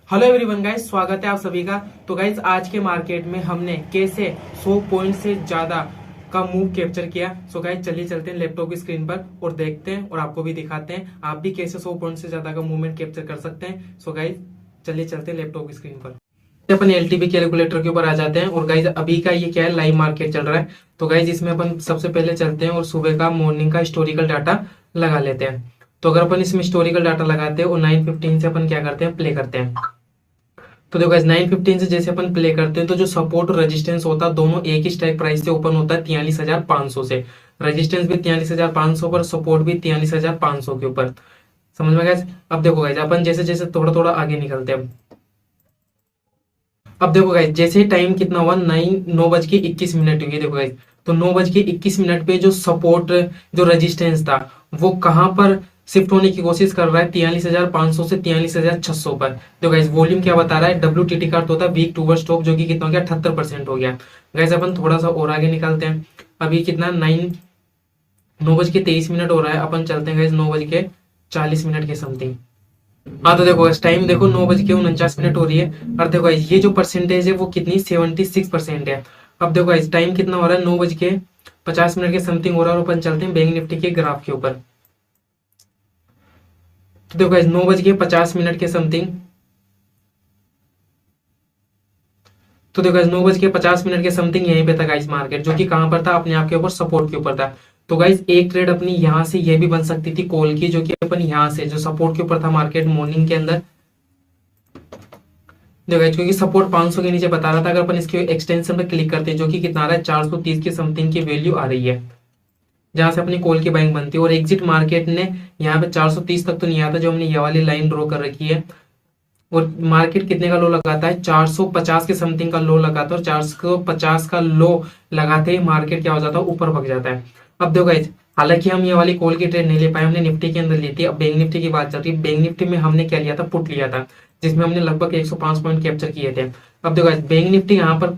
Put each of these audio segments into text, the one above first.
Hello everyone guys, स्वागत है आप सभी का। तो गाइस आज के मार्केट में हमने कैसे 100 पॉइंट से ज्यादा का मूव कैप्चर किया। सो गाइस चलिए चलते हैं लैपटॉप की स्क्रीन पर और देखते हैं और आपको भी दिखाते हैं आप भी कैसे 100 पॉइंट से ज्यादा का मूवमेंट कैप्चर कर सकते हैं। सो गाइस चलिए चलते हैं लैपटॉप की स्क्रीन पर। अपन एलटीवी कैलकुलेटर के ऊपर आ जाते हैं और गाइस अभी का ये क्या है, लाइव मार्केट चल रहा है। तो गाइस इसमें अपन सबसे पहले चलते हैं और सुबह का मॉर्निंग का हिस्टोरिकल डाटा लगा लेते हैं। तो अगर अपन इसमें हिस्टोरिकल डाटा लगाते हैं और 9:15 से अपन क्या करते हैं, प्ले करते हैं। तो देखो 9:15 से जैसे अपन प्ले करते हैं तो जो सपोर्ट और रेजिस्टेंस होता है दोनों एक ही स्ट्राइक प्राइस से ओपन होता है 43,500 से। रेजिस्टेंस भी 43,500 पर, सपोर्ट भी 43,500 के ऊपर। समझ में गया। अब देखो गाइस अपन जैसे जैसे थोड़ा थोड़ा आगे निकलते हैं। अब देखो गाइस जैसे टाइम कितना हुआ, 9:21 हुई। देखो गाइस तो 9:21 पे जो सपोर्ट जो रेजिस्टेंस था वो कहां पर शिफ्ट होने की कोशिश कर रहा है, 43,500 से 43,600 पर। तो गाइस वॉल्यूम क्या बता रहा है, WTT का अर्थ होता है वीक टू स्टॉप, जो कि कितना हो गया, 78% हो गया। गाइस अपन थोड़ा सा और आगे निकलते हैं। अभी कितना 9:23 हो रहा है। अपन चलते हैं गाइस 9:40 के समथिंग। हाँ तो देखो इस टाइम देखो 9:49 हो रही है। और देखो गाइस ये जो परसेंटेज है वो कितनी, 76% है। अब देखो इस टाइम कितना हो रहा है, 9:50 के समथिंग हो रहा है। और अपन चलते हैं बैंक निफ्टी के ग्राफ के ऊपर। तो देखो गाइस 9:50 के समथिंग। तो देखो गाइस 9:50 के समथिंग यहीं पे था गाइस मार्केट, जो कि कहां पर था, अपने आप के ऊपर सपोर्ट के ऊपर था। तो गाइस एक ट्रेड अपनी यहां से ये भी बन सकती थी कॉल की, जो कि अपन यहां से जो सपोर्ट के ऊपर था मार्केट मॉर्निंग के अंदर। देखो गाइस क्योंकि सपोर्ट 500 के नीचे बता रहा था, अगर अपन इसके एक्सटेंशन पे क्लिक करते हैं जो कि कितना आ रहा है, 430 के समथिंग की वैल्यू आ रही है, जहां से अपनी कॉल की बाइंग बनती है। और एग्जिट मार्केट ने यहाँ पे 430 तक तो नहीं आता, जो हमने ये वाली लाइन ड्रॉ कर रखी है। और मार्केट कितने का लो लगाता है, 450 के समथिंग का लो लगाता है। और 450 का लो लगाते ही मार्केट क्या हो जाता है, ऊपर भग जाता है। अब देखो गाइस हालांकि हम ये वाली कॉल की ट्रेड नहीं ले पाए, हमने निफ्टी के अंदर ली थी। अब बैंक निफ्टी की बात चल रही है। बैंक निफ्टी में हमने क्या लिया था, पुट लिया था, जिसमें हमने लगभग 105 पॉइंट कैप्चर किए थे। अब देखो गाइस बैंक निफ्टी यहाँ पर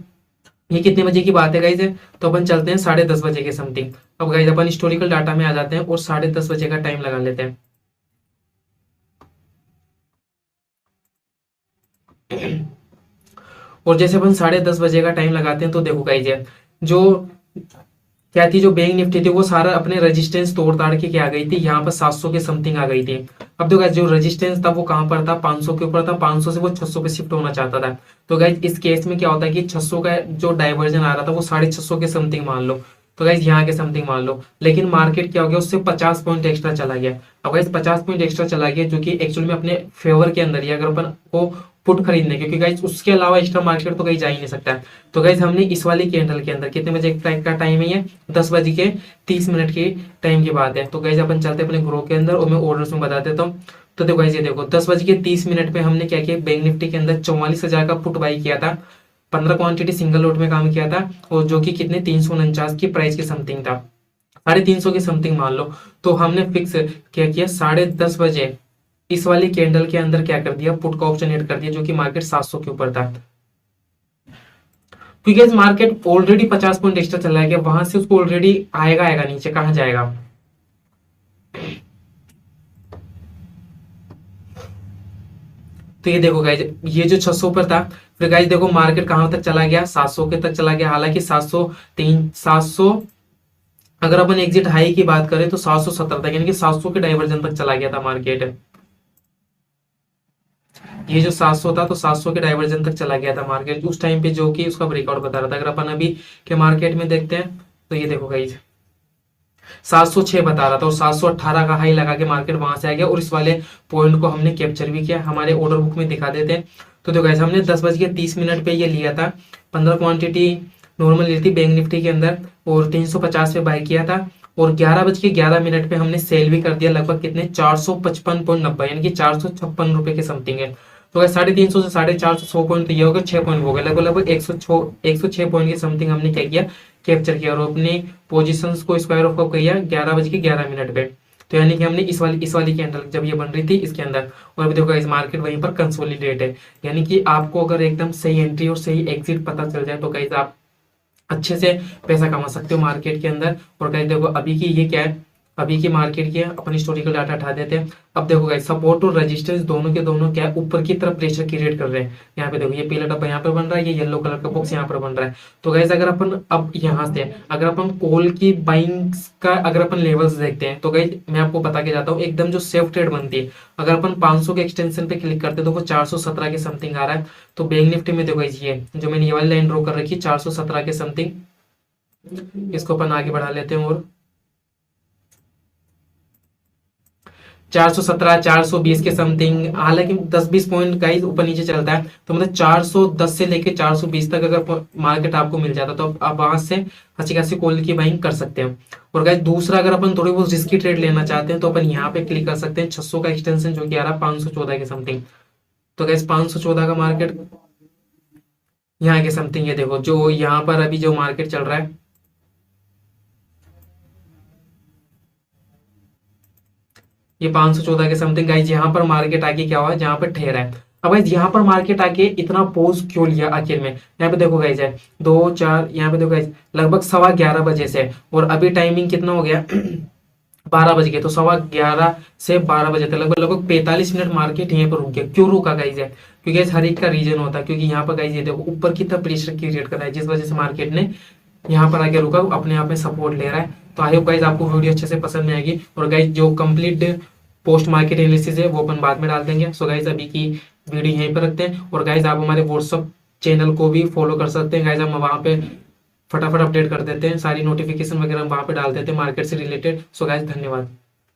ये कितने बजे की बात है गाइस, तो अपन चलते हैं 10:30 के समथिंग। अब गाइस अपन हिस्टोरिकल डाटा में आ जाते हैं और 10:30 का टाइम लगा लेते हैं। और जैसे अपन 10:30 का टाइम लगाते हैं तो देखो गाइस जो क्या थी, जो बैंक निफ्टी थी वो सारा अपने रेजिस्टेंस तोड़ ताड़ के क्या आ गई थी, यहाँ पर 700 के समथिंग आ गई थी। अब देखो गाइस जो रेजिस्टेंस था वो कहां पर था, 500 के ऊपर था। 500 से वो 600 पे शिफ्ट होना चाहता था। तो गाइस इस केस में क्या होता है कि 600 का जो डाइवर्जन आ रहा था वो 650 के समथिंग मान लो। तो गाइस यहाँ के समथिंग मान लो, लेकिन मार्केट क्या हो गया, उससे 50 पॉइंट एक्स्ट्रा चला गया। अब गाइस 50 पॉइंट एक्स्ट्रा चला गया, जो कि एक्चुअल में अपने फेवर के अंदर ही, अगर अपन को पुट खरीदने, क्योंकि गाइस उसके अलावा एक्स्ट्रा मार्केट तो कहीं जा ही नहीं सकता है। तो गाइस हमने इस वाली कैंडल के अंदर कितने बजे का टाइम है, ये 10:30 की टाइम की बात है। तो गाइस अपन चलते हैं अपने ग्रो के अंदर और मैं ऑर्डर्स में बता देता हूँ। तो देखो गाइस ये देखो 10:30 पे हमने क्या किया, बैंक निफ्टी के अंदर 44,000 का पुट बाई किया था। 15 क्वांटिटी सिंगल लोट में काम किया था, और जो कि कितने 349 की प्राइस के समथिंग था, 350 के समथिंग मान लो। तो हमने फिक्स क्या किया, 10:30 इस वाली कैंडल के अंदर क्या कर दिया, पुट का ऑप्शन ऐड कर दिया, जो कि मार्केट 700 के ऊपर था। क्योंकि इस मार्केट ऑलरेडी 50 पॉइंट एक्स्ट्रा चला गया, वहां से उसको ऑलरेडी आएगा आएगा नीचे, कहां जाएगा। तो ये देखो गाइज ये जो 600 पर था, फिर गाइज देखो मार्केट कहां तक चला गया, 700 के तक चला गया। हालांकि 700 अगर अपन एग्जिट हाई की बात करें तो 770 तक, यानी कि 700 के डाइवर्जन तक चला गया था मार्केट। ये जो 700 था तो 700 के डाइवर्जन तक चला गया था मार्केट उस टाइम पे, जो कि उसका ब्रेकआउट बता रहा था। अगर अपन अभी के मार्केट में देखते हैं तो ये देखो गाइज 706 बता रहा था, और 718 का हाई लगा के मार्केट वहां से आ गया। और इस वाले पॉइंट को हमने कैप्चर भी किया, हमारे ऑर्डर बुक में दिखा देते हैं। तो देखो गाइज हमने 10:30 पे ये लिया था, 15 क्वांटिटी नॉर्मल ली थी बैंक निफ्टी के अंदर, और 350 पे बाय किया था। और 11:11 पे हमने सेल भी कर दिया, लगभग कितने 455.90, यानी कि 456 रुपए के समथिंग है। तो गाइस 350 से 450 पॉइंट तो ये हो गया, 6 पॉइंट हो गए, लगभग लगभग 106 पॉइंट के समथिंग हमने क्या किया, कैप्चर किया। और अपनी पोजीशंस को स्क्वायर ऑफ कब किया, 11:11 पे। तो यानी कि हमने इस वाली कैंडल जब ये बन रही थी इसके अंदर, और अभी देखो इस मार्केट वहीं पर कंसोलिडेट है। यानी कि आपको अगर एकदम सही एंट्री और सही एग्जिट पता चल जाए तो गाइस आप अच्छे से पैसा कमा सकते हो मार्केट के अंदर। और गाइस देखो अभी की ये क्या है, अभी की मार्केट की अपन हिस्टोरिकल डाटा उठा देते हैं। अब देखो गाइस, सपोर्ट और रेजिस्टेंस दोनों के दोनों क्या है, ऊपर की तरफ प्रेशर क्रिएट कर रहे हैं। यहाँ पे देखो ये पीला डब्बा यहाँ पर बन रहा है, ये येलो कलर का बॉक्स यहाँ पर बन रहा है। तो गाइस अगर अपन अब यहाँ से अगर अपन कॉल की बाइंग का अगर अपन लेवल्स देखते हैं, तो गाइस मैं आपको बता के जाता हूँ एकदम जो सेफ ट्रेड बनती है। अगर अपन 500 के एक्सटेंशन पे क्लिक करते हैं तो वो 417 के समथिंग आ रहा है। तो बैंक निफ्टी में देखो गाइस, ये जो मैंने ये वाली लाइन ड्रॉ कर रखी है 417 के समथिंग, इसको अपन आगे बढ़ा लेते हैं और 417 420 के समथिंग, हालांकि 10-20 पॉइंट गाइस ऊपर नीचे चलता है। तो मतलब 410 से लेके 420 तक अगर मार्केट आपको मिल जाता तो आप वहां से अच्छी खासी कॉल की बाइंग कर सकते हैं। और गाइस दूसरा, अगर अपन थोड़ी बहुत रिस्की ट्रेड लेना चाहते हैं तो अपन यहाँ पे क्लिक कर सकते हैं 600 का एक्सटेंशन जो कि आ रहा है 514 के समथिंग। तो गाइस 514 का मार्केट यहाँ के समथिंग, ये देखो जो यहाँ पर अभी जो मार्केट चल रहा है, ये 514 के समथिंग। गाइज यहाँ पर मार्केट आके क्या हुआ, जहाँ पर ठहरा है। अब गाइज यहाँ पर मार्केट आके इतना पोज क्यों लिया आखिर में, यहाँ पे देखो गाइज है 2 4, यहाँ पे देखो गाइज लगभग 11:15 बजे से, और अभी टाइमिंग कितना हो गया 12 बज गए। तो 11:15 से 12 बजे तक लगभग लगभग 45 मिनट मार्केट यहीं पर रुक गया। क्यों रुका गाइज है, क्योंकि गाइज हर एक का रीजन होता है, क्योंकि यहाँ पर गाइज ये देखो ऊपर की तरफ प्रेशर क्रिएट कर रहा है, जिस वजह से मार्केट ने यहाँ पर आगे रुका, अपने आप में सपोर्ट ले रहा है। तो आई होप गाइज आपको वीडियो अच्छे से पसंद में आएगी, और गाइज जो कंप्लीट पोस्ट मार्केट एनालिसिस है वो अपन बाद में डाल देंगे। सो गाइज अभी की वीडियो यहीं पर रखते हैं, और गाइज आप हमारे व्हाट्सअप चैनल को भी फॉलो कर सकते हैं। गाइज हम वहाँ पे फटाफट अपडेट कर देते हैं, सारी नोटिफिकेशन वगैरह हम वहाँ पे डाल देते हैं मार्केट से रिलेटेड। सो गाइज धन्यवाद।